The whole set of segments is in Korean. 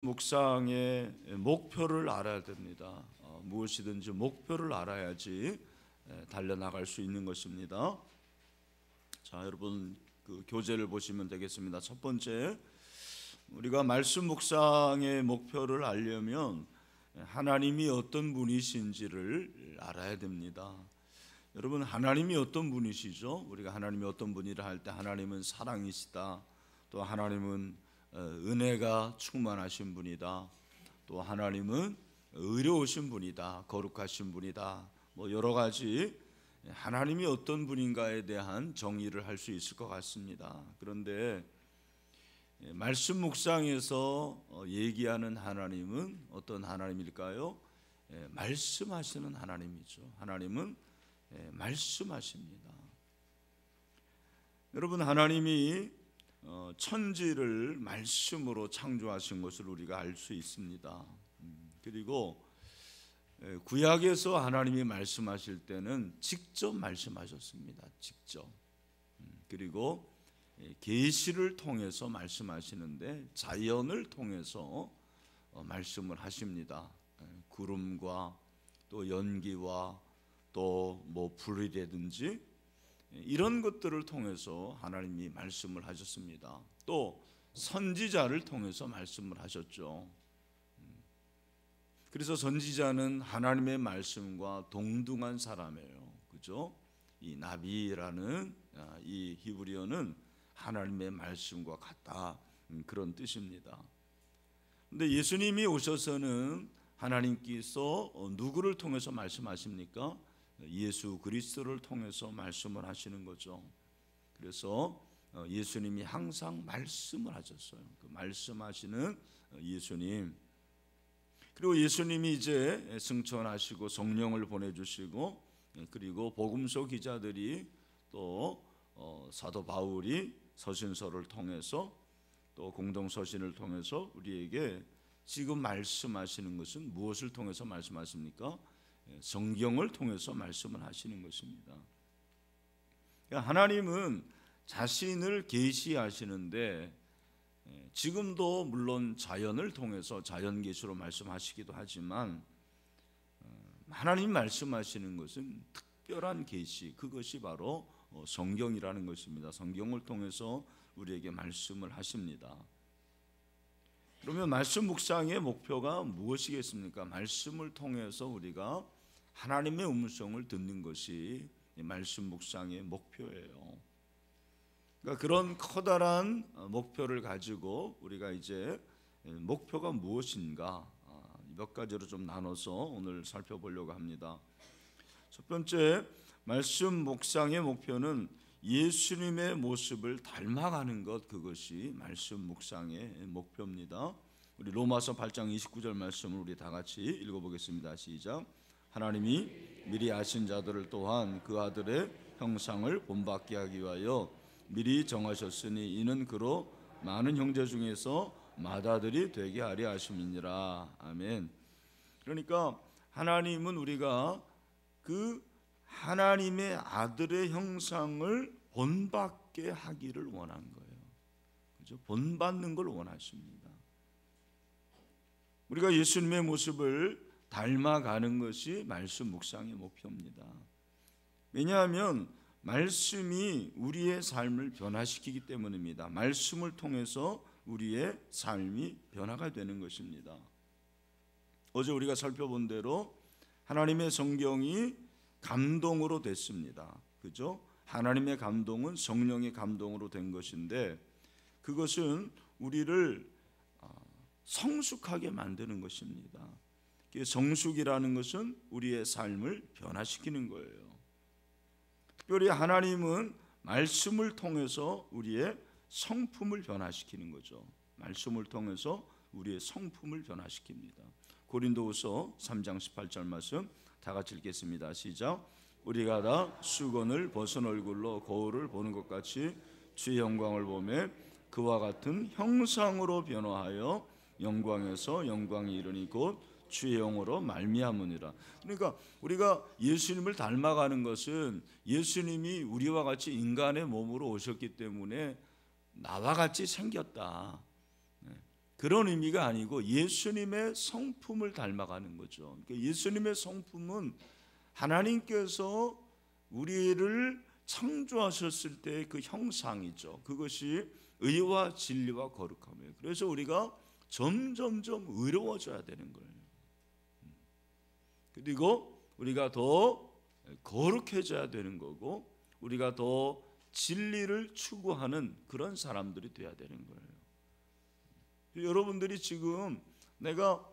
묵상의 목표를 알아야 됩니다. 무엇이든지 목표를 알아야지 달려나갈 수 있는 것입니다. 자, 여러분 그 교재를 보시면 되겠습니다. 첫 번째, 우리가 말씀 묵상의 목표를 알려면 하나님이 어떤 분이신지를 알아야 됩니다. 여러분, 하나님이 어떤 분이시죠? 우리가 하나님이 어떤 분이라 할 때 하나님은 사랑이시다, 또 하나님은 은혜가 충만하신 분이다, 또 하나님은 의로우신 분이다, 거룩하신 분이다, 뭐 여러 가지 하나님이 어떤 분인가에 대한 정의를 할 수 있을 것 같습니다. 그런데 말씀 묵상에서 얘기하는 하나님은 어떤 하나님일까요? 말씀하시는 하나님이죠. 하나님은 말씀하십니다. 여러분, 하나님이 천지를 말씀으로 창조하신 것을 우리가 알 수 있습니다. 그리고 구약에서 하나님이 말씀하실 때는 직접 말씀하셨습니다. 직접. 그리고 계시를 통해서 말씀하시는데 자연을 통해서 말씀을 하십니다. 구름과 또 연기와 또 뭐 불이라든지 이런 것들을 통해서 하나님이 말씀을 하셨습니다. 또 선지자를 통해서 말씀을 하셨죠. 그래서 선지자는 하나님의 말씀과 동등한 사람이에요. 그죠? 이 나비라는 이 히브리어는 하나님의 말씀과 같다, 그런 뜻입니다. 근데 예수님이 오셔서는 하나님께서 누구를 통해서 말씀하십니까? 예수 그리스도를 통해서 말씀을 하시는 거죠. 그래서 예수님이 항상 말씀을 하셨어요. 그 말씀하시는 예수님. 그리고 예수님이 이제 승천하시고 성령을 보내주시고, 그리고 복음서 기자들이 또 사도 바울이 서신서를 통해서 또 공동서신을 통해서 우리에게 지금 말씀하시는 것은 무엇을 통해서 말씀하십니까? 성경을 통해서 말씀을 하시는 것입니다. 하나님은 자신을 계시하시는데 지금도 물론 자연을 통해서 자연 계시로 말씀하시기도 하지만 하나님 말씀하시는 것은 특별한 계시, 그것이 바로 성경이라는 것입니다. 성경을 통해서 우리에게 말씀을 하십니다. 그러면 말씀 묵상의 목표가 무엇이겠습니까? 말씀을 통해서 우리가 하나님의 음성을 듣는 것이 말씀 묵상의 목표예요. 그러니까 그런 커다란 목표를 가지고 우리가 이제 목표가 무엇인가 몇 가지로 좀 나눠서 오늘 살펴보려고 합니다. 첫 번째, 말씀 묵상의 목표는 예수님의 모습을 닮아가는 것, 그것이 말씀 묵상의 목표입니다. 우리 로마서 8장 29절 말씀을 우리 다 같이 읽어보겠습니다. 시작. 하나님이 미리 아신 자들을 또한 그 아들의 형상을 본받게 하기 위하여 미리 정하셨으니 이는 그로 많은 형제 중에서 맏아들이 되게 하려 하심이니라. 아멘. 그러니까 하나님은 우리가 그 하나님의 아들의 형상을 본받게 하기를 원한 거예요. 그죠? 본받는 걸 원하십니다. 우리가 예수님의 모습을 닮아가는 것이 말씀 묵상의 목표입니다. 왜냐하면 말씀이 우리의 삶을 변화시키기 때문입니다. 말씀을 통해서 우리의 삶이 변화가 되는 것입니다. 어제 우리가 살펴본 대로 하나님의 성경이 감동으로 됐습니다. 그죠? 하나님의 감동은 성령의 감동으로 된 것인데 그것은 우리를 성숙하게 만드는 것입니다. 성숙이라는 것은 우리의 삶을 변화시키는 거예요. 특별히 하나님은 말씀을 통해서 우리의 성품을 변화시키는 거죠. 말씀을 통해서 우리의 성품을 변화시킵니다. 고린도후서 3장 18절 말씀 다 같이 읽겠습니다. 시작. 우리가 다 수건을 벗은 얼굴로 거울을 보는 것 같이 주의 영광을 보며 그와 같은 형상으로 변화하여 영광에서 영광이 이르니 곧 주의 영으로 말미암으니라. 그러니까 우리가 예수님을 닮아가는 것은 예수님이 우리와 같이 인간의 몸으로 오셨기 때문에 나와 같이 생겼다, 그런 의미가 아니고 예수님의 성품을 닮아가는 거죠. 그러니까 예수님의 성품은 하나님께서 우리를 창조하셨을 때 그 형상이죠. 그것이 의와 진리와 거룩함이에요. 그래서 우리가 점점점 의로워져야 되는 거예요. 그리고 우리가 더 거룩해져야 되는 거고, 우리가 더 진리를 추구하는 그런 사람들이 돼야 되는 거예요. 여러분들이 지금 내가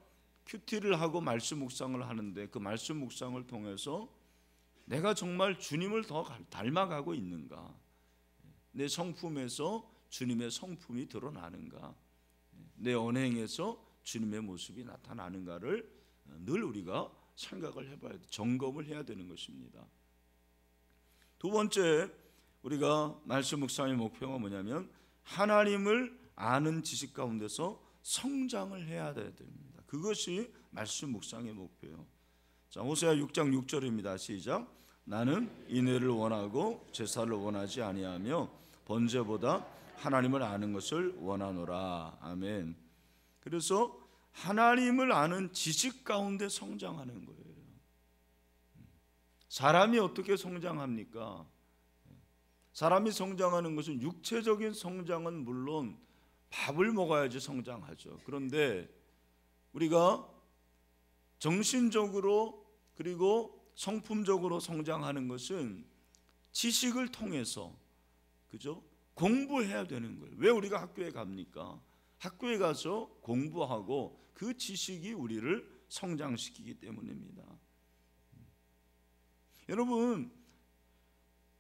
큐티를 하고 말씀 묵상을 하는데 그 말씀 묵상을 통해서 내가 정말 주님을 더 닮아가고 있는가? 내 성품에서 주님의 성품이 드러나는가? 내 언행에서 주님의 모습이 나타나는가를 늘 우리가 생각을 해봐야 돼. 점검을 해야 되는 것입니다. 두 번째, 우리가 말씀 묵상의 목표가 뭐냐면 하나님을 아는 지식 가운데서 성장을 해야 됩니다. 그것이 말씀 묵상의 목표예요. 자, 호세아 6장 6절입니다. 시작. 나는 인애를 원하고 제사를 원하지 아니하며 번제보다 하나님을 아는 것을 원하노라. 아멘. 그래서 하나님을 아는 지식 가운데 성장하는 거예요. 사람이 어떻게 성장합니까? 사람이 성장하는 것은 육체적인 성장은 물론 밥을 먹어야지 성장하죠. 그런데 우리가 정신적으로 그리고 성품적으로 성장하는 것은 지식을 통해서, 그죠? 공부해야 되는 거예요. 왜 우리가 학교에 갑니까? 학교에 가서 공부하고 그 지식이 우리를 성장시키기 때문입니다. 여러분,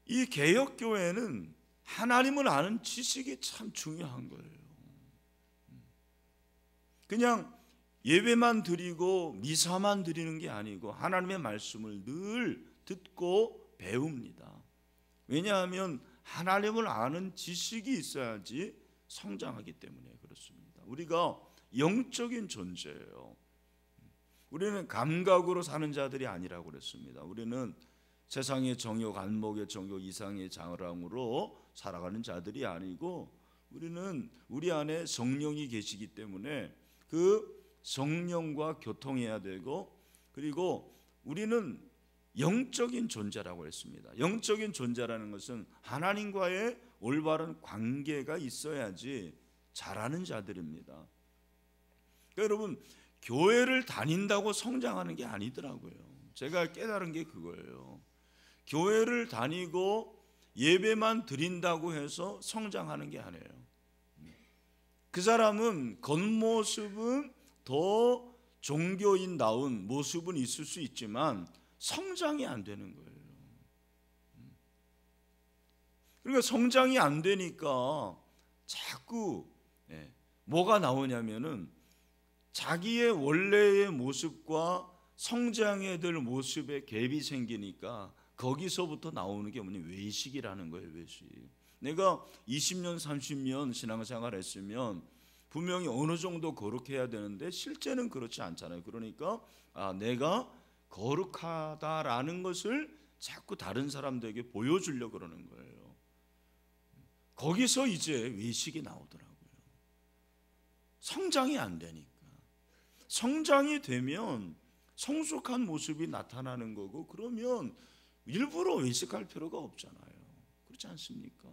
이 개혁교회는 하나님을 아는 지식이 참 중요한 거예요. 그냥 예배만 드리고 미사만 드리는 게 아니고 하나님의 말씀을 늘 듣고 배웁니다. 왜냐하면 하나님을 아는 지식이 있어야지 성장하기 때문에 그렇습니다. 우리가 영적인 존재예요. 우리는 감각으로 사는 자들이 아니라고 그랬습니다. 우리는 세상의 정욕, 안목의 정욕, 이상의 장랑으로 살아가는 자들이 아니고 우리는 우리 안에 성령이 계시기 때문에 그 성령과 교통해야 되고, 그리고 우리는 영적인 존재라고 했습니다. 영적인 존재라는 것은 하나님과의 올바른 관계가 있어야지 잘하는 자들입니다. 그러니까 여러분, 교회를 다닌다고 성장하는 게 아니더라고요. 제가 깨달은 게 그거예요. 교회를 다니고 예배만 드린다고 해서 성장하는 게 아니에요. 그 사람은 겉모습은 더 종교인다운 모습은 있을 수 있지만 성장이 안 되는 거예요. 그러니까 성장이 안 되니까 자꾸 뭐가 나오냐면은 자기의 원래의 모습과 성장해야 될 모습에 갭이 생기니까 거기서부터 나오는 게 뭐냐, 외식이라는 거예요. 외식. 내가 20년 30년 신앙생활 했으면 분명히 어느 정도 거룩해야 되는데 실제는 그렇지 않잖아요. 그러니까 내가 거룩하다라는 것을 자꾸 다른 사람들에게 보여주려고 그러는 거예요. 거기서 이제 외식이 나오더라고요. 성장이 안 되니까. 성장이 되면 성숙한 모습이 나타나는 거고, 그러면 일부러 외식할 필요가 없잖아요. 그렇지 않습니까?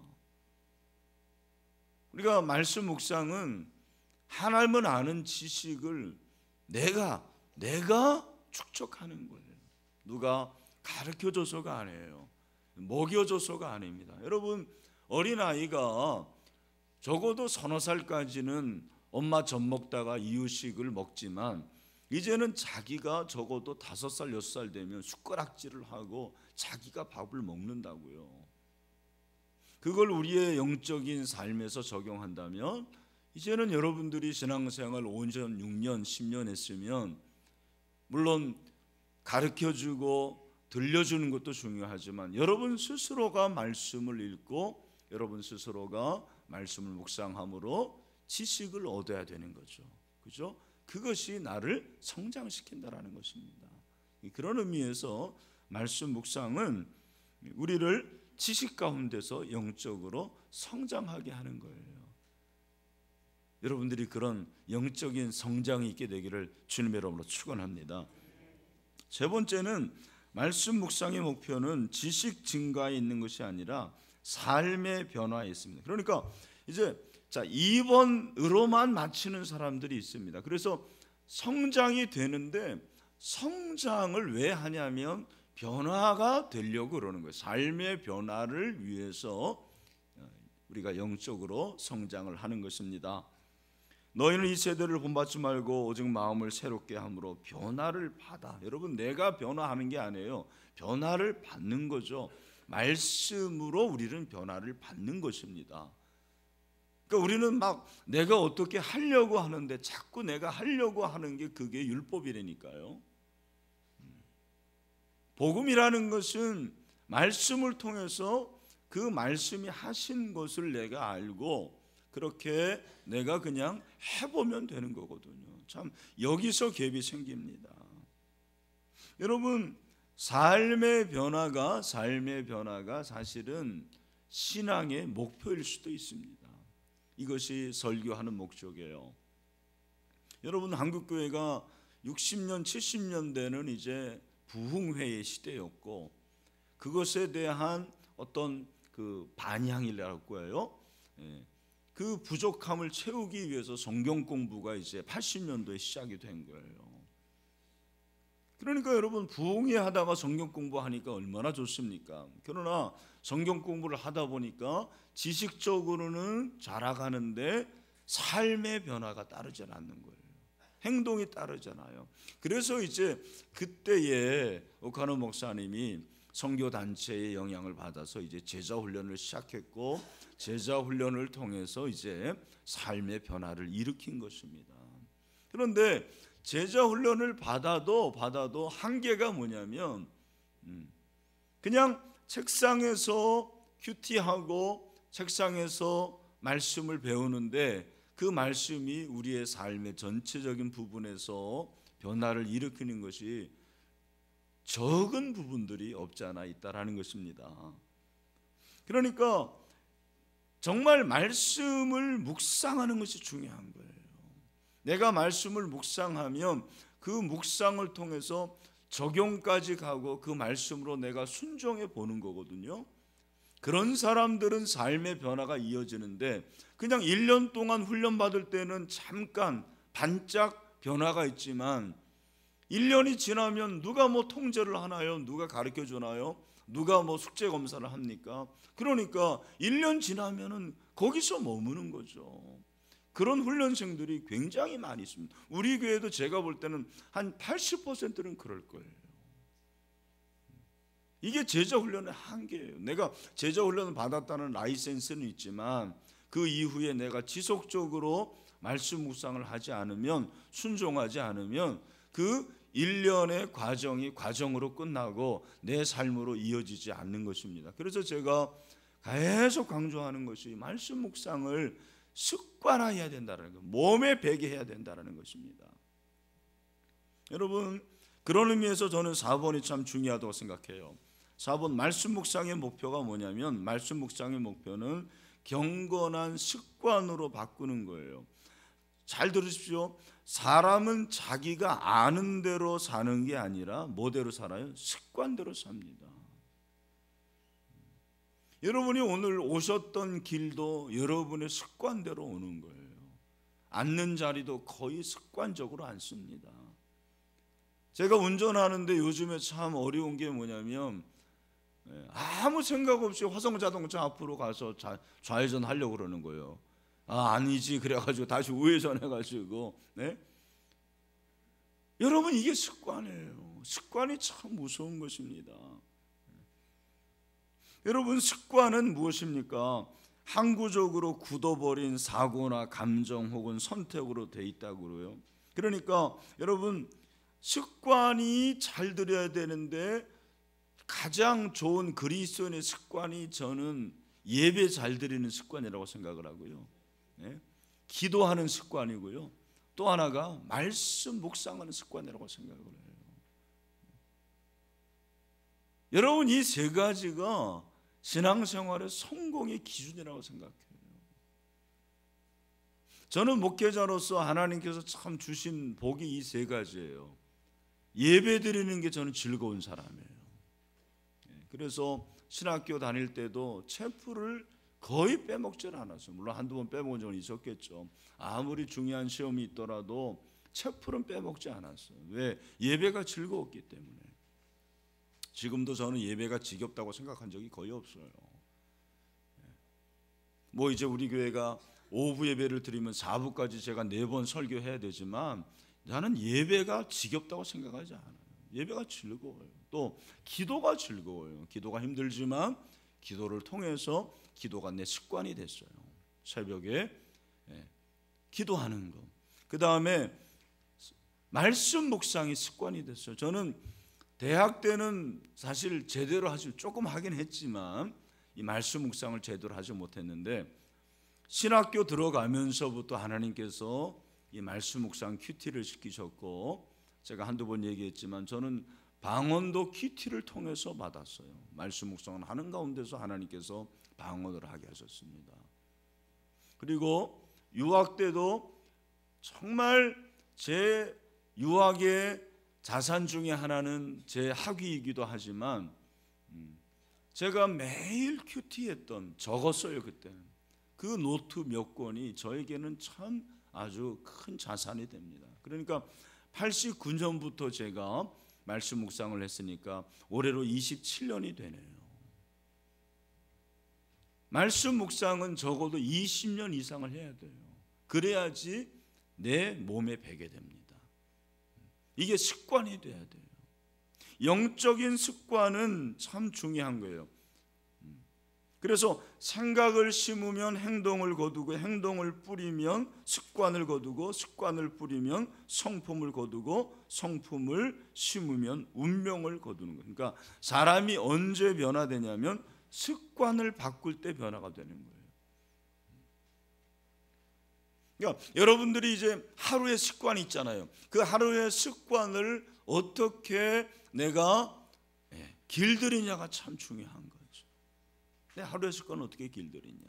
우리가 말씀 묵상은 하나님을 아는 지식을 내가 축적하는 거예요. 누가 가르쳐줘서가 아니에요. 먹여줘서가 아닙니다. 여러분, 어린아이가 적어도 서너 살까지는 엄마 젖 먹다가 이유식을 먹지만 이제는 자기가 적어도 5살, 6살 되면 숟가락질을 하고 자기가 밥을 먹는다고요. 그걸 우리의 영적인 삶에서 적용한다면 이제는 여러분들이 신앙생활 5년, 6년, 10년 했으면 물론 가르쳐주고 들려주는 것도 중요하지만 여러분 스스로가 말씀을 읽고 여러분 스스로가 말씀을 묵상함으로 지식을 얻어야 되는 거죠. 그죠? 그것이 나를 성장시킨다라는 것입니다. 그런 의미에서 말씀 묵상은 우리를 지식 가운데서 영적으로 성장하게 하는 거예요. 여러분들이 그런 영적인 성장이 있게 되기를 주님의 이름으로 축원합니다. 세 번째는 말씀 묵상의 목표는 지식 증가에 있는 것이 아니라 삶의 변화에 있습니다. 그러니까 이제 2번으로만 맞추는 사람들이 있습니다. 그래서 성장이 되는데 성장을 왜 하냐면 변화가 되려고 그러는 거예요. 삶의 변화를 위해서 우리가 영적으로 성장을 하는 것입니다. 너희는 이 세대를 본받지 말고 오직 마음을 새롭게 함으로 변화를 받아. 여러분, 내가 변화하는 게 아니에요. 변화를 받는 거죠. 말씀으로 우리는 변화를 받는 것입니다. 그러니까 우리는 막 내가 어떻게 하려고 하는데 자꾸 내가 하려고 하는 게 그게 율법이라니까요. 복음이라는 것은 말씀을 통해서 그 말씀이 하신 것을 내가 알고 그렇게 내가 그냥 해보면 되는 거거든요. 참 여기서 갭이 생깁니다. 여러분, 삶의 변화가 사실은 신앙의 목표일 수도 있습니다. 이것이 설교하는 목적이에요. 여러분, 한국교회가 60년, 70년대는 이제 부흥회의 시대였고 그것에 대한 어떤 그 반향이라고 해요. 그 부족함을 채우기 위해서 성경 공부가 이제 80년도에 시작이 된 거예요. 그러니까 여러분, 부흥회 하다가 성경 공부하니까 얼마나 좋습니까? 그러나 성경 공부를 하다 보니까 지식적으로는 자라가는데 삶의 변화가 따르지 않는 거예요. 행동이 따르잖아요. 그래서 이제 그때에 오카노 목사님이 선교 단체의 영향을 받아서 이제 제자 훈련을 시작했고 제자 훈련을 통해서 이제 삶의 변화를 일으킨 것입니다. 그런데 제자 훈련을 받아도 한계가 뭐냐면 그냥 책상에서 큐티하고 책상에서 말씀을 배우는데 그 말씀이 우리의 삶의 전체적인 부분에서 변화를 일으키는 것이 적은 부분들이 없지 않아 있다라는 것입니다. 그러니까 정말 말씀을 묵상하는 것이 중요한 거예요. 내가 말씀을 묵상하면 그 묵상을 통해서 적용까지 가고 그 말씀으로 내가 순종해 보는 거거든요. 그런 사람들은 삶의 변화가 이어지는데 그냥 1년 동안 훈련받을 때는 잠깐 반짝 변화가 있지만 1년이 지나면 누가 뭐 통제를 하나요? 누가 가르쳐 주나요? 누가 뭐 숙제 검사를 합니까? 그러니까 1년 지나면은 거기서 머무는 거죠. 그런 훈련생들이 굉장히 많이 있습니다. 우리 교회도 제가 볼 때는 한 80%는 그럴 거예요. 이게 제자 훈련의 한계예요. 내가 제자 훈련을 받았다는 라이센스는 있지만 그 이후에 내가 지속적으로 말씀 묵상을 하지 않으면, 순종하지 않으면 그 1년의 과정이 과정으로 끝나고 내 삶으로 이어지지 않는 것입니다. 그래서 제가 계속 강조하는 것이 말씀 묵상을 습관화해야 된다는 것, 몸에 배게 해야 된다는 것입니다. 여러분, 그런 의미에서 저는 4번이 참 중요하다고 생각해요. 4번 말씀 묵상의 목표가 뭐냐면, 말씀 묵상의 목표는 경건한 습관으로 바꾸는 거예요. 잘 들으십시오. 사람은 자기가 아는 대로 사는 게 아니라 뭐대로 살아요? 습관대로 삽니다. 여러분이 오늘 오셨던 길도 여러분의 습관대로 오는 거예요. 앉는 자리도 거의 습관적으로 앉습니다. 제가 운전하는데 요즘에 참 어려운 게 뭐냐면 아무 생각 없이 화성자동차 앞으로 가서 좌회전 하려고 그러는 거예요. 아니지 그래가지고 다시 우회전 해가지고 여러분, 이게 습관이에요. 습관이 참 무서운 것입니다. 여러분, 습관은 무엇입니까? 항구적으로 굳어버린 사고나 감정 혹은 선택으로 돼 있다고 그래요. 그러니까 여러분, 습관이 잘 들여야 되는데 가장 좋은 그리스도인의 습관이 저는 예배 잘 드리는 습관이라고 생각을 하고요. 기도하는 습관이고요. 또 하나가 말씀 묵상하는 습관이라고 생각을 해요. 여러분, 이 세 가지가 신앙생활의 성공의 기준이라고 생각해요. 저는 목회자로서 하나님께서 참 주신 복이 이 세 가지예요. 예배 드리는 게 저는 즐거운 사람이에요. 그래서 신학교 다닐 때도 체프를 거의 빼먹질 않았어요. 물론 한두 번 빼먹은 적은 있었겠죠. 아무리 중요한 시험이 있더라도 체프는 빼먹지 않았어요. 왜? 예배가 즐거웠기 때문에. 지금도 저는 예배가 지겹다고 생각한 적이 거의 없어요. 뭐 이제 우리 교회가 오후 예배를 드리면 4부까지 제가 4번 설교해야 되지만 나는 예배가 지겹다고 생각하지 않아요. 예배가 즐거워요. 또 기도가 즐거워요. 기도가 힘들지만 기도를 통해서 기도가 내 습관이 됐어요. 새벽에 기도하는 거. 그 다음에 말씀 묵상이 습관이 됐어요. 저는 대학 때는 사실 제대로 조금 하긴 했지만 이 말씀 묵상을 제대로 하지 못했는데 신학교 들어가면서부터 하나님께서 이 말씀 묵상 큐티를 시키셨고, 제가 한두 번 얘기했지만 저는 방언도 큐티를 통해서 받았어요. 말씀 묵상을 하는 가운데서 하나님께서 방언을 하게 하셨습니다. 그리고 유학 때도 정말 제 유학의 자산 중에 하나는 제 학위이기도 하지만 제가 매일 큐티했던, 적었어요 그때는. 그 노트 몇 권이 저에게는 참 아주 큰 자산이 됩니다. 그러니까 89년부터 제가 말씀 묵상을 했으니까 올해로 27년이 되네요. 말씀 묵상은 적어도 20년 이상을 해야 돼요. 그래야지 내 몸에 배게 됩니다. 이게 습관이 돼야 돼요. 영적인 습관은 참 중요한 거예요. 그래서 생각을 심으면 행동을 거두고, 행동을 뿌리면 습관을 거두고, 습관을 뿌리면 성품을 거두고, 성품을 심으면 운명을 거두는 거예요. 그러니까 사람이 언제 변화되냐면 습관을 바꿀 때 변화가 되는 거예요. 그러니까 여러분들이 이제 하루의 습관이 있잖아요. 그 하루의 습관을 어떻게 내가 길들이냐가 참 중요한 거예요. 내 하루의 습관을 어떻게 길들이냐.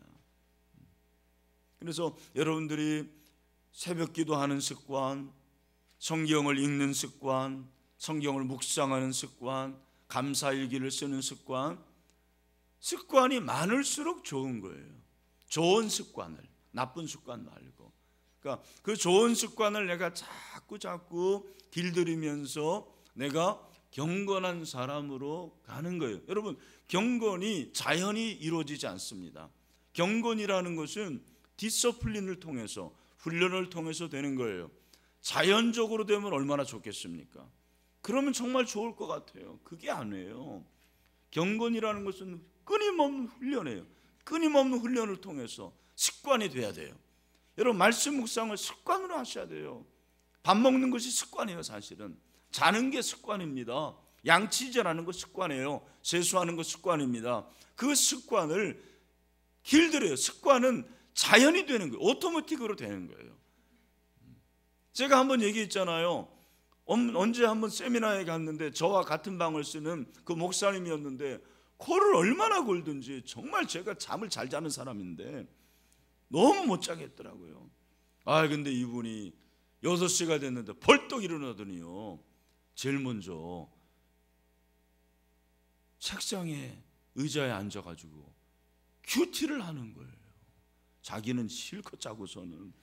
그래서 여러분들이 새벽 기도하는 습관, 성경을 읽는 습관, 성경을 묵상하는 습관, 감사일기를 쓰는 습관, 습관이 많을수록 좋은 거예요. 좋은 습관을, 나쁜 습관 말고. 그러니까 그 좋은 습관을 내가 자꾸 길들이면서 내가 경건한 사람으로 가는 거예요. 여러분, 경건이 자연히 이루어지지 않습니다. 경건이라는 것은 디서플린을 통해서, 훈련을 통해서 되는 거예요. 자연적으로 되면 얼마나 좋겠습니까? 그러면 정말 좋을 것 같아요. 그게 아니에요. 경건이라는 것은 끊임없는 훈련이에요. 끊임없는 훈련을 통해서 습관이 돼야 돼요. 여러분, 말씀 묵상을 습관으로 하셔야 돼요. 밥 먹는 것이 습관이에요. 사실은 자는 게 습관입니다. 양치질하는 거 습관이에요. 세수하는 거 습관입니다. 그 습관을 길들여요. 습관은 자연이 되는 거예요. 오토매틱으로 되는 거예요. 제가 한번 얘기했잖아요. 언제 한번 세미나에 갔는데 저와 같은 방을 쓰는 그 목사님이었는데 코를 얼마나 골든지, 정말 제가 잠을 잘 자는 사람인데 너무 못 자겠더라고요. 근데 이분이 6시가 됐는데 벌떡 일어나더니요, 제일 먼저 책상에 의자에 앉아가지고 큐티를 하는 거예요. 자기는 실컷 자고서는.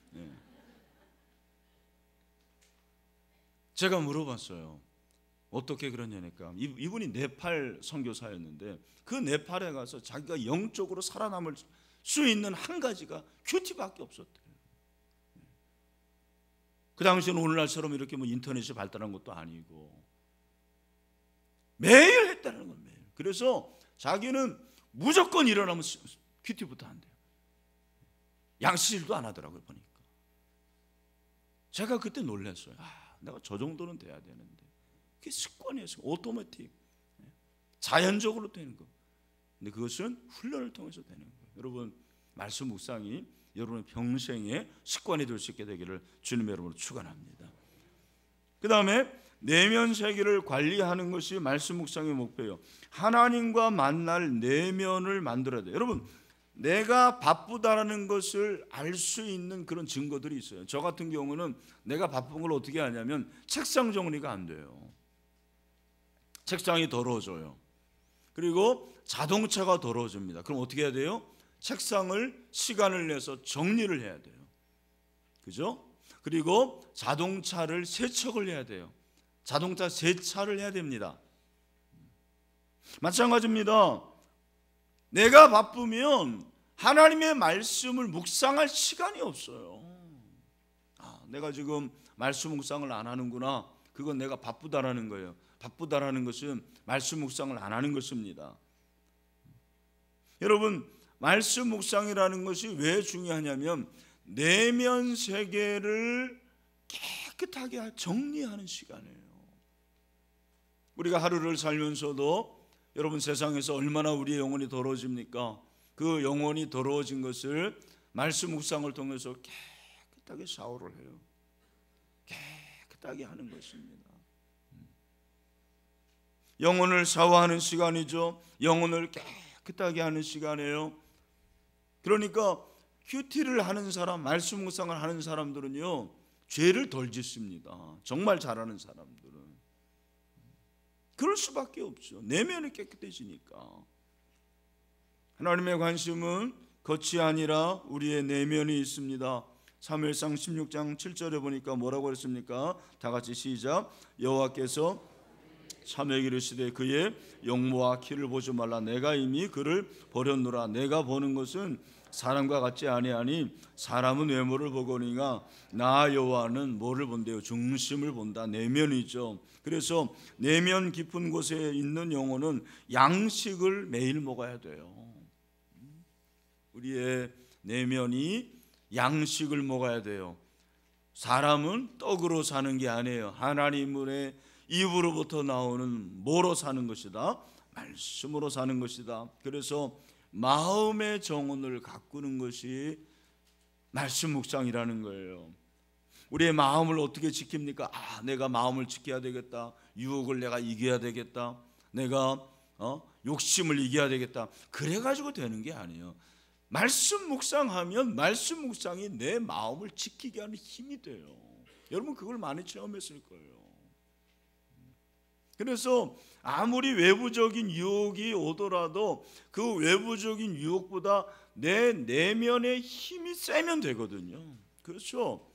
제가 물어봤어요. 어떻게 그러냐니까, 이분이 네팔 선교사였는데 그 네팔에 가서 자기가 영적으로 살아남을 수 있는 한 가지가 큐티밖에 없었대요. 그 당시에는 오늘날처럼 이렇게 뭐 인터넷이 발달한 것도 아니고 매일 했다는 건 매일. 그래서 자기는 무조건 일어나면 큐티부터 한대요. 양치질도 안 하더라고요, 보니까. 제가 그때 놀랐어요. 내가 저 정도는 돼야 되는데. 그게 습관이었어요. 오토매틱. 자연적으로 되는 거. 근데 그것은 훈련을 통해서 되는 거예요. 여러분, 말씀 묵상이 여러분의 평생의 습관이 될 수 있게 되기를 주님의 이름으로 축원합니다. 그 다음에 내면 세계를 관리하는 것이 말씀 묵상의 목표예요. 하나님과 만날 내면을 만들어야 돼요. 여러분, 내가 바쁘다라는 것을 알 수 있는 그런 증거들이 있어요. 저 같은 경우는 내가 바쁜 걸 어떻게 하냐면 책상 정리가 안 돼요. 책상이 더러워져요. 그리고 자동차가 더러워집니다. 그럼 어떻게 해야 돼요? 책상을 시간을 내서 정리를 해야 돼요. 그죠? 그리고 자동차를 세척을 해야 돼요. 자동차 세차를 해야 됩니다. 마찬가지입니다. 내가 바쁘면 하나님의 말씀을 묵상할 시간이 없어요. 내가 지금 말씀 묵상을 안 하는구나. 그건 내가 바쁘다라는 거예요. 바쁘다라는 것은 말씀 묵상을 안 하는 것입니다. 여러분, 말씀 묵상이라는 것이 왜 중요하냐면 내면 세계를 깨끗하게 정리하는 시간이에요. 우리가 하루를 살면서도 여러분, 세상에서 얼마나 우리의 영혼이 더러워집니까? 그 영혼이 더러워진 것을 말씀 묵상을 통해서 깨끗하게 샤워를 해요. 깨끗하게 하는 것입니다. 영혼을 샤워하는 시간이죠. 영혼을 깨끗하게 하는 시간이에요. 그러니까 큐티를 하는 사람, 말씀 묵상을 하는 사람들은요, 죄를 덜 짓습니다. 정말 잘하는 사람들은 그럴 수밖에 없죠. 내면이 깨끗해지니까. 하나님의 관심은 겉이 아니라 우리의 내면이 있습니다. 사무엘상 16장 7절에 보니까 뭐라고 했습니까? 다 같이 시작. 여호와께서 사무엘에게 이르시되 그의 용모와 키를 보지 말라. 내가 이미 그를 버렸노라. 내가 보는 것은 사람과 같지 아니하니 사람은 외모를 보거니와 나 여호와는 뭐를 본대요? 중심을 본다. 내면이죠. 그래서 내면 깊은 곳에 있는 영혼은 양식을 매일 먹어야 돼요. 우리의 내면이 양식을 먹어야 돼요. 사람은 떡으로 사는 게 아니에요. 하나님의 입으로부터 나오는 뭐로 사는 것이다? 말씀으로 사는 것이다. 그래서 마음의 정원을 가꾸는 것이 말씀 묵상이라는 거예요. 우리의 마음을 어떻게 지킵니까? 내가 마음을 지켜야 되겠다. 유혹을 내가 이겨야 되겠다. 내가 욕심을 이겨야 되겠다. 그래가지고 되는 게 아니에요. 말씀 묵상하면 말씀 묵상이 내 마음을 지키게 하는 힘이 돼요. 여러분, 그걸 많이 체험했을 거예요. 그래서 아무리 외부적인 유혹이 오더라도 그 외부적인 유혹보다 내 내면의 힘이 세면 되거든요. 그렇죠?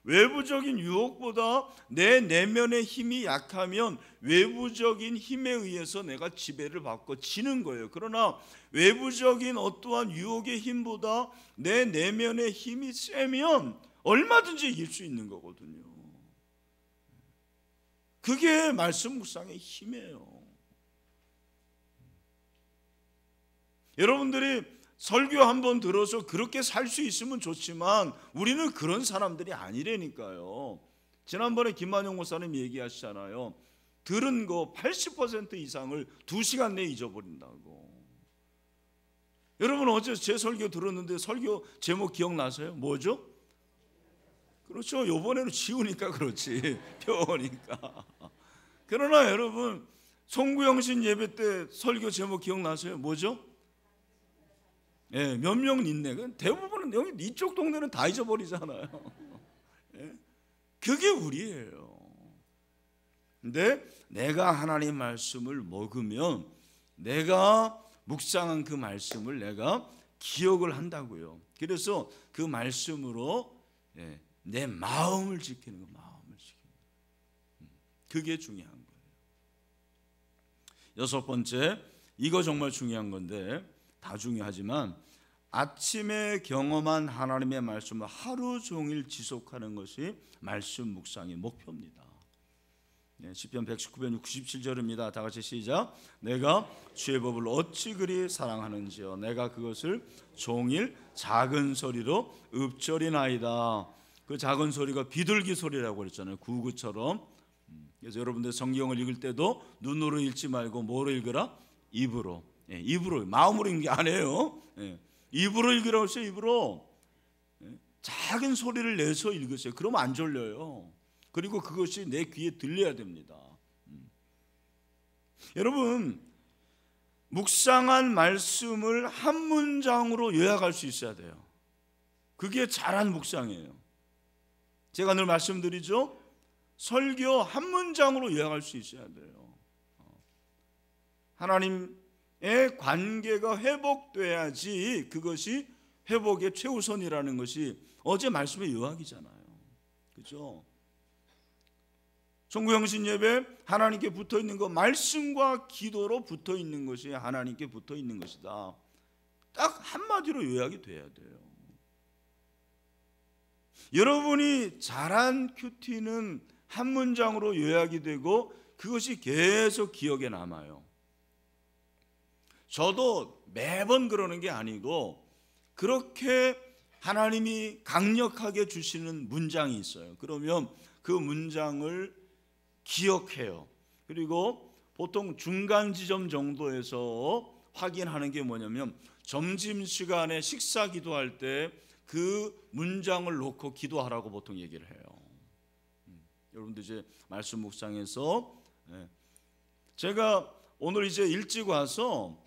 외부적인 유혹보다 내 내면의 힘이 약하면 외부적인 힘에 의해서 내가 지배를 받고 지는 거예요. 그러나 외부적인 어떠한 유혹의 힘보다 내 내면의 힘이 세면 얼마든지 이길 수 있는 거거든요. 그게 말씀 묵상의 힘이에요. 여러분들이 설교 한번 들어서 그렇게 살 수 있으면 좋지만 우리는 그런 사람들이 아니라니까요. 지난번에 김만영 목사님 얘기하시잖아요. 들은 거 80% 이상을 2시간 내에 잊어버린다고. 여러분, 어제 제 설교 들었는데 설교 제목 기억나세요? 뭐죠? 그렇죠. 요번에는 지우니까 그렇지. 표어니까. 그러나 여러분, 송구영신 예배 때 설교 제목 기억나세요? 뭐죠? 예, 몇 명 있네. 대부분은 여기 이쪽 동네는 다 잊어버리잖아요. 예? 그게 우리예요. 근데 내가 하나님 말씀을 먹으면 내가 묵상한 그 말씀을 내가 기억을 한다고요. 그래서 그 말씀으로 내 마음을 지키는 거, 마음을 지키는 거. 그게 중요한 거예요. 여섯 번째, 이거 정말 중요한 건데 다 중요하지만 아침에 경험한 하나님의 말씀을 하루 종일 지속하는 것이 말씀 묵상의 목표입니다. 시편 119편 67절입니다. 다 같이 시작. 내가 주의 법을 어찌 그리 사랑하는지요. 내가 그것을 종일 작은 소리로 읊조리나이다. 그 작은 소리가 비둘기 소리라고 그랬잖아요. 구구처럼. 그래서 여러분들 성경을 읽을 때도 눈으로 읽지 말고 뭐로 읽으라? 입으로. 입으로, 마음으로 읽는 게 아니에요. 입으로 읽으라고 했어요. 입으로. 작은 소리를 내서 읽으세요. 그러면 안 졸려요. 그리고 그것이 내 귀에 들려야 됩니다. 여러분, 묵상한 말씀을 한 문장으로 요약할 수 있어야 돼요. 그게 잘한 묵상이에요. 제가 늘 말씀드리죠. 설교 한 문장으로 요약할 수 있어야 돼요. 하나님의 관계가 회복돼야지 그것이 회복의 최우선이라는 것이 어제 말씀의 요약이잖아요. 그죠? 종구형신 예배 하나님께 붙어 있는 거, 말씀과 기도로 붙어 있는 것이 하나님께 붙어 있는 것이다. 딱 한마디로 요약이 돼야 돼요. 여러분이 잘한 큐티는 한 문장으로 요약이 되고 그것이 계속 기억에 남아요. 저도 매번 그러는 게 아니고 그렇게 하나님이 강력하게 주시는 문장이 있어요. 그러면 그 문장을 기억해요. 그리고 보통 중간 지점 정도에서 확인하는 게 뭐냐면 점심시간에 식사 기도할 때 그 문장을 놓고 기도하라고 보통 얘기를 해요. 여러분들 이제 말씀 묵상에서 제가 오늘 이제 일찍 와서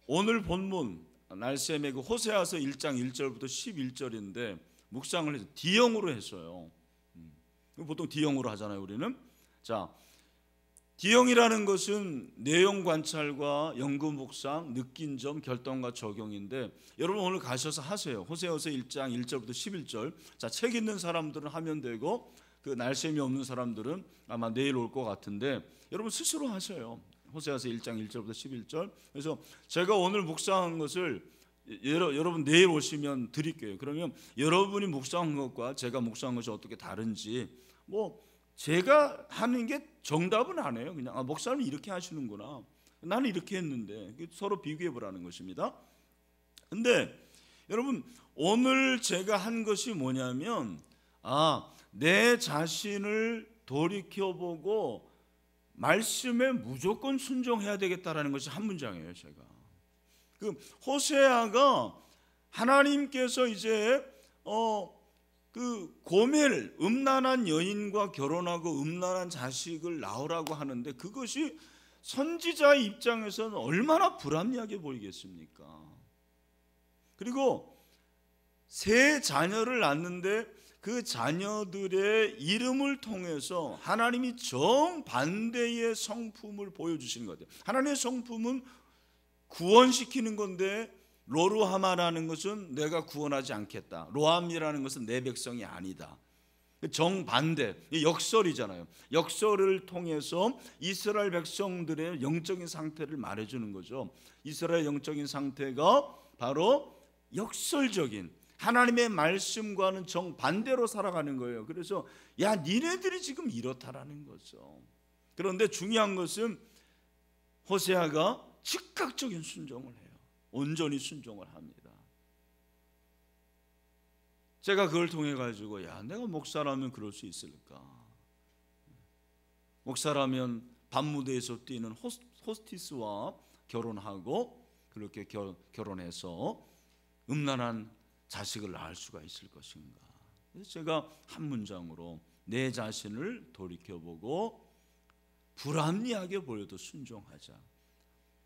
오늘 본문 날쌤의 그 호세아서 1장 1절부터 11절인데 묵상을 해서 D형으로 했어요. 보통 D형으로 하잖아요, 우리는. 자, D형이라는 것은 내용 관찰과 연구 묵상, 느낀 점, 결단과 적용인데 여러분 오늘 가셔서 하세요. 호세아서 1장 1절부터 11절. 자, 책 있는 사람들은 하면 되고 그 날쌔이 없는 사람들은 아마 내일 올 것 같은데 여러분 스스로 하세요. 호세아서 1장 1절부터 11절. 그래서 제가 오늘 묵상한 것을 여러분 내일 오시면 드릴게요. 그러면 여러분이 묵상한 것과 제가 묵상한 것이 어떻게 다른지 뭐 제가 하는 게 정답은 아니에요. 그냥 목사님이 이렇게 하시는구나, 나는 이렇게 했는데 서로 비교해 보라는 것입니다. 근데 여러분 오늘 제가 한 것이 뭐냐면 내 자신을 돌이켜보고 말씀에 무조건 순종해야 되겠다라는 것이 한 문장이에요. 제가 그 호세아가 하나님께서 이제 그 고멜 음란한 여인과 결혼하고 음란한 자식을 낳으라고 하는데 그것이 선지자의 입장에서는 얼마나 불합리하게 보이겠습니까? 그리고 세 자녀를 낳는데 그 자녀들의 이름을 통해서 하나님이 정반대의 성품을 보여주시는 것 같아요. 하나님의 성품은 구원시키는 건데 로루하마라는 것은 내가 구원하지 않겠다. 로함이라는 것은 내 백성이 아니다. 정반대, 역설이잖아요. 역설을 통해서 이스라엘 백성들의 영적인 상태를 말해주는 거죠. 이스라엘 영적인 상태가 바로 역설적인 하나님의 말씀과는 정반대로 살아가는 거예요. 그래서 야 니네들이 지금 이렇다라는 거죠. 그런데 중요한 것은 호세아가 즉각적인 순종을 해요. 온전히 순종을 합니다. 제가 그걸 통해 가지고 야 내가 목사라면 그럴 수 있을까? 목사라면 밤무대에서 뛰는 호스티스와 결혼하고 그렇게 결혼해서 음란한 자식을 낳을 수가 있을 것인가? 그래서 제가 한 문장으로 내 자신을 돌이켜보고 불합리하게 보여도 순종하자.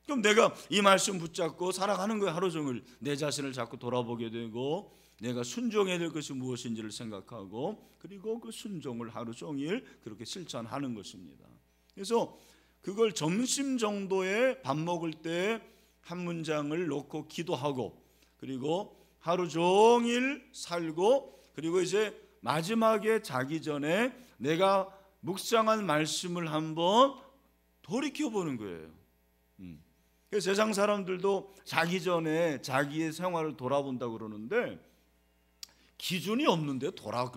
그럼 내가 이 말씀 붙잡고 살아가는 거예요. 하루 종일 내 자신을 자꾸 돌아보게 되고 내가 순종해야 될 것이 무엇인지를 생각하고 그리고 그 순종을 하루 종일 그렇게 실천하는 것입니다. 그래서 그걸 점심 정도에 밥 먹을 때 한 문장을 놓고 기도하고 그리고 하루 종일 살고 그리고 이제 마지막에 자기 전에 내가 묵상한 말씀을 한번 돌이켜보는 거예요. 세상 사람들도 자기 전에 자기의 생활을 돌아본다고 그러는데 기준이 없는데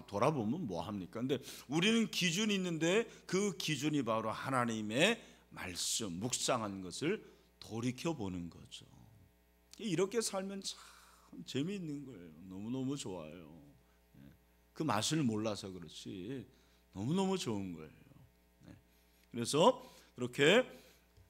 돌아보면 뭐 합니까? 근데 우리는 기준이 있는데 그 기준이 바로 하나님의 말씀, 묵상한 것을 돌이켜보는 거죠. 이렇게 살면 참 재미있는 거예요. 너무너무 좋아요. 그 맛을 몰라서 그렇지 너무너무 좋은 거예요. 그래서 그렇게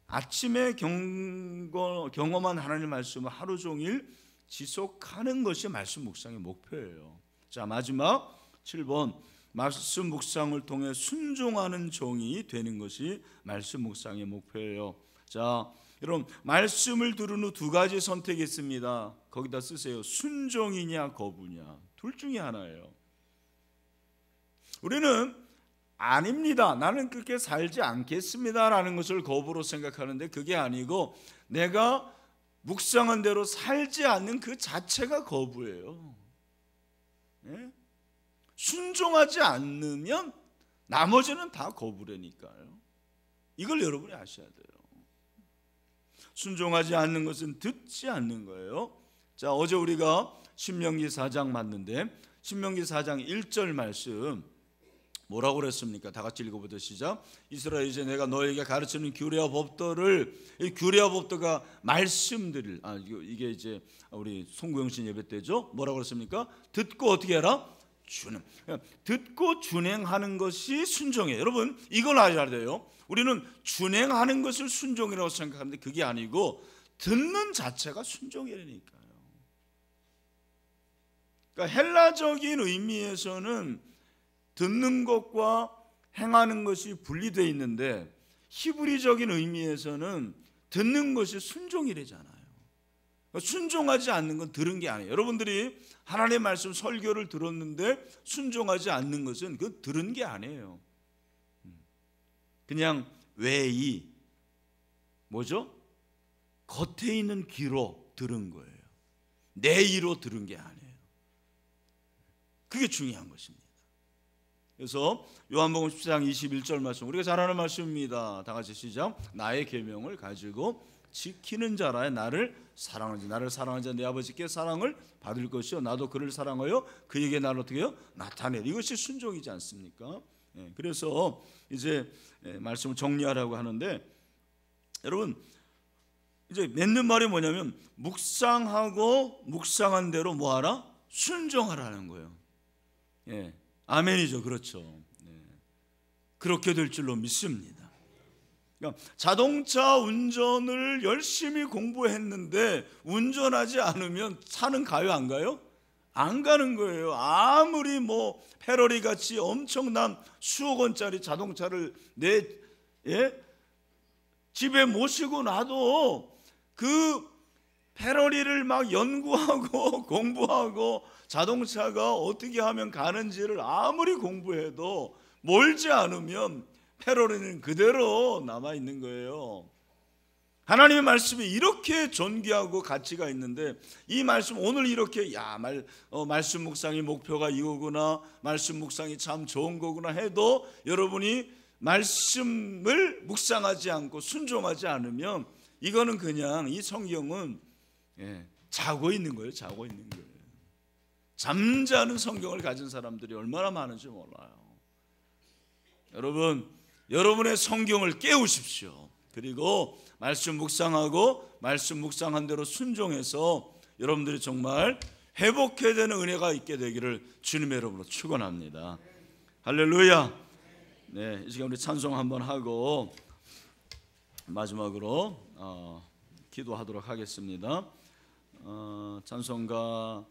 아침에 경험한 하나님의 말씀을 하루 종일 지속하는 것이 말씀 묵상의 목표예요. 자, 마지막 7번 말씀 묵상을 통해 순종하는 종이 되는 것이 말씀 묵상의 목표예요. 자, 여러분, 말씀을 들은 후 두 가지 선택이 있습니다. 거기다 쓰세요. 순종이냐 거부냐. 둘 중에 하나예요. 우리는 아닙니다, 나는 그렇게 살지 않겠습니다 라는 것을 거부로 생각하는데, 그게 아니고 내가 묵상한 대로 살지 않는 그 자체가 거부예요. 예? 순종하지 않으면 나머지는 다 거부라니까요. 이걸 여러분이 아셔야 돼요. 순종하지 않는 것은 듣지 않는 거예요. 자, 어제 우리가 신명기 4장 봤는데 신명기 4장 1절 말씀 뭐라고 그랬습니까? 다 같이 읽어보자. 시작. 이스라엘, 이제 내가 너에게 가르치는 규례와 법도를, 이 규례와 법도가 말씀들을, 이게 이제 우리 송구영신 예배 때죠. 뭐라고 그랬습니까? 듣고 어떻게 해라? 준행. 듣고 준행하는 것이 순종이에요. 여러분, 이걸 알아야 돼요. 우리는 준행하는 것을 순종이라고 생각하는데 그게 아니고 듣는 자체가 순종이라니까요. 그러니까 헬라적인 의미에서는 듣는 것과 행하는 것이 분리되어 있는데 히브리적인 의미에서는 듣는 것이 순종이래잖아요. 순종하지 않는 건 들은 게 아니에요. 여러분들이 하나님의 말씀 설교를 들었는데 순종하지 않는 것은 그 들은 게 아니에요. 그냥 외이 뭐죠? 겉에 있는 귀로 들은 거예요. 내 이로 들은 게 아니에요. 그게 중요한 것입니다. 그래서 요한복음 10장 21절 말씀, 우리가 잘 아는 말씀입니다. 다 같이 시작. 나의 계명을 가지고 지키는 자라야 나를 사랑하지, 나를 사랑하지 내 아버지께 사랑을 받을 것이요 나도 그를 사랑하여 그에게 나를 어떻게 해요? 나타내. 이것이 순종이지 않습니까? 그래서 이제 말씀을 정리하라고 하는데, 여러분 이제 맺는 말이 뭐냐면 묵상하고 묵상한 대로 뭐하라? 순종하라는 거예요. 아멘이죠. 그렇죠. 그렇게 될 줄로 믿습니다. 그러니까 자동차 운전을 열심히 공부했는데 운전하지 않으면 차는 가요 안 가요? 안 가는 거예요. 아무리 뭐 페러리 같이 엄청난 수억 원짜리 자동차를 내 집에 모시고 놔도 그 페러리를 막 연구하고 공부하고 자동차가 어떻게 하면 가는지를 아무리 공부해도 몰지 않으면 페러리는 그대로 남아있는 거예요. 하나님의 말씀이 이렇게 존귀하고 가치가 있는데 이 말씀 오늘 이렇게 말씀 묵상의 목표가 이거구나, 말씀 묵상이 참 좋은 거구나 해도 여러분이 말씀을 묵상하지 않고 순종하지 않으면 이거는 그냥 이 성경은 자고 있는 거예요. 자고 있는 거예요. 잠자는 성경을 가진 사람들이 얼마나 많은지 몰라요. 여러분의 성경을 깨우십시오. 그리고 말씀 묵상하고 말씀 묵상한 대로 순종해서 여러분들이 정말 회복해야 되는 은혜가 있게 되기를 주님의 이름으로 축원합니다. 할렐루야. 이 시간 우리 찬송 한번 하고 마지막으로 기도하도록 하겠습니다. 찬송가